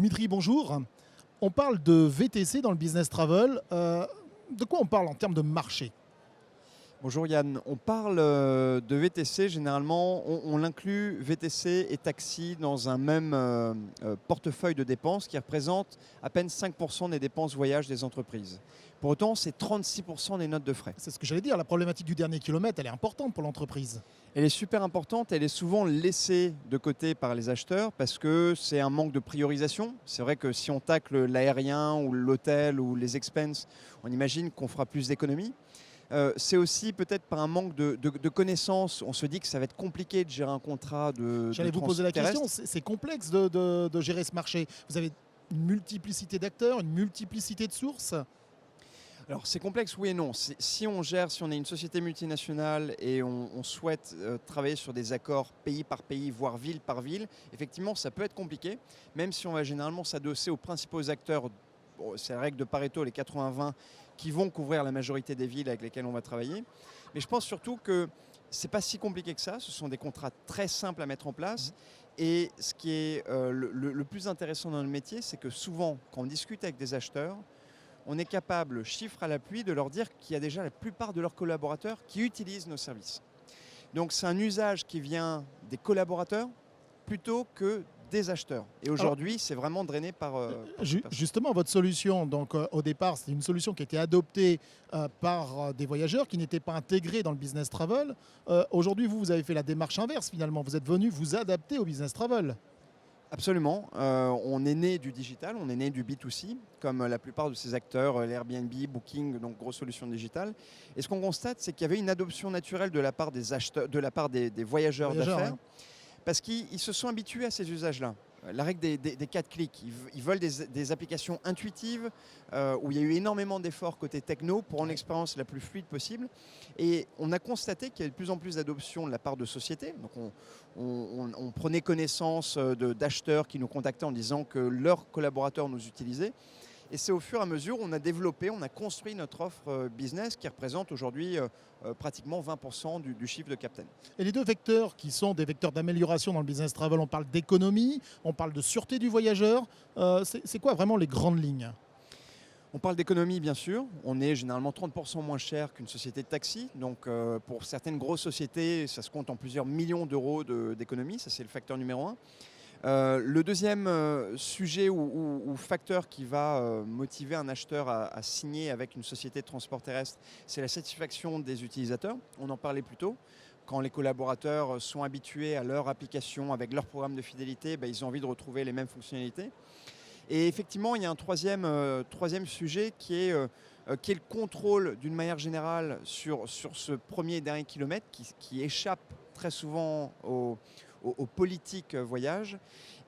Dimitri, bonjour. On parle de VTC dans le business travel. De quoi on parle en termes de marché? Bonjour Yann, on parle de VTC, généralement on l'inclut VTC et taxi dans un même portefeuille de dépenses qui représente à peine 5% des dépenses voyage des entreprises. Pour autant, c'est 36% des notes de frais. C'est ce que j'allais dire, la problématique du dernier kilomètre, elle est importante pour l'entreprise. Elle est super importante, elle est souvent laissée de côté par les acheteurs parce que c'est un manque de priorisation. C'est vrai que si on tacle l'aérien ou l'hôtel ou les expenses, on imagine qu'on fera plus d'économies. C'est aussi peut-être par un manque de connaissances. On se dit que ça va être compliqué de gérer un contrat de J'allais vous poser la question, c'est complexe de gérer ce marché. Vous avez une multiplicité d'acteurs, une multiplicité de sources. Alors c'est complexe, oui et non. Si on gère, si on est une société multinationale et on souhaite travailler sur des accords pays par pays, voire ville par ville, effectivement ça peut être compliqué, même si on va généralement s'adosser aux principaux acteurs. Bon, c'est la règle de Pareto, les 80-20, qui vont couvrir la majorité des villes avec lesquelles on va travailler. Mais je pense surtout que ce n'est pas si compliqué que ça. Ce sont des contrats très simples à mettre en place. Et ce qui est le plus intéressant dans le métier, c'est que souvent, quand on discute avec des acheteurs, on est capable, chiffre à l'appui, de leur dire qu'il y a déjà la plupart de leurs collaborateurs qui utilisent nos services. Donc c'est un usage qui vient des collaborateurs plutôt que des acheteurs. Et aujourd'hui, c'est vraiment drainé par... Justement, votre solution, donc, au départ, c'est une solution qui a été adoptée par des voyageurs qui n'étaient pas intégrés dans le business travel. Aujourd'hui, vous avez fait la démarche inverse finalement. Vous êtes venu vous adapter au business travel. Absolument. On est né du digital, on est né du B2C, comme la plupart de ces acteurs, l'Airbnb, Booking, donc grosses solutions digitales. Et ce qu'on constate, c'est qu'il y avait une adoption naturelle de la part des acheteurs, de la part des voyageurs d'affaires, Ouais. parce qu'ils se sont habitués à ces usages-là. La règle des 4 clics, ils veulent des applications intuitives où il y a eu énormément d'efforts côté techno pour rendre l'expérience la plus fluide possible. Et on a constaté qu'il y avait de plus en plus d'adoption de la part de sociétés. Donc on prenait connaissance d'acheteurs qui nous contactaient en disant que leurs collaborateurs nous utilisaient. Et c'est au fur et à mesure où on a développé, on a construit notre offre business qui représente aujourd'hui pratiquement 20% du chiffre de Captain. Et les deux vecteurs qui sont des vecteurs d'amélioration dans le business travel, on parle d'économie, on parle de sûreté du voyageur. C'est quoi vraiment les grandes lignes? On parle d'économie, bien sûr. On est généralement 30% moins cher qu'une société de taxi. Donc, pour certaines grosses sociétés, ça se compte en plusieurs millions d'euros d'économie. Ça, c'est le facteur numéro un. Le deuxième sujet ou facteur qui va motiver un acheteur à signer avec une société de transport terrestre, c'est la satisfaction des utilisateurs. On en parlait plus tôt. Quand les collaborateurs sont habitués à leur application, avec leur programme de fidélité, ils ont envie de retrouver les mêmes fonctionnalités. Et effectivement, il y a un troisième sujet qui est le contrôle d'une manière générale sur ce premier et dernier kilomètre qui échappe très souvent aux politiques voyage.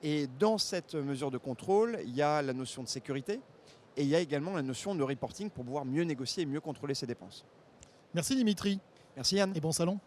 Et dans cette mesure de contrôle, il y a la notion de sécurité et il y a également la notion de reporting pour pouvoir mieux négocier et mieux contrôler ses dépenses. Merci Dimitri. Merci Yann. Et bon salon.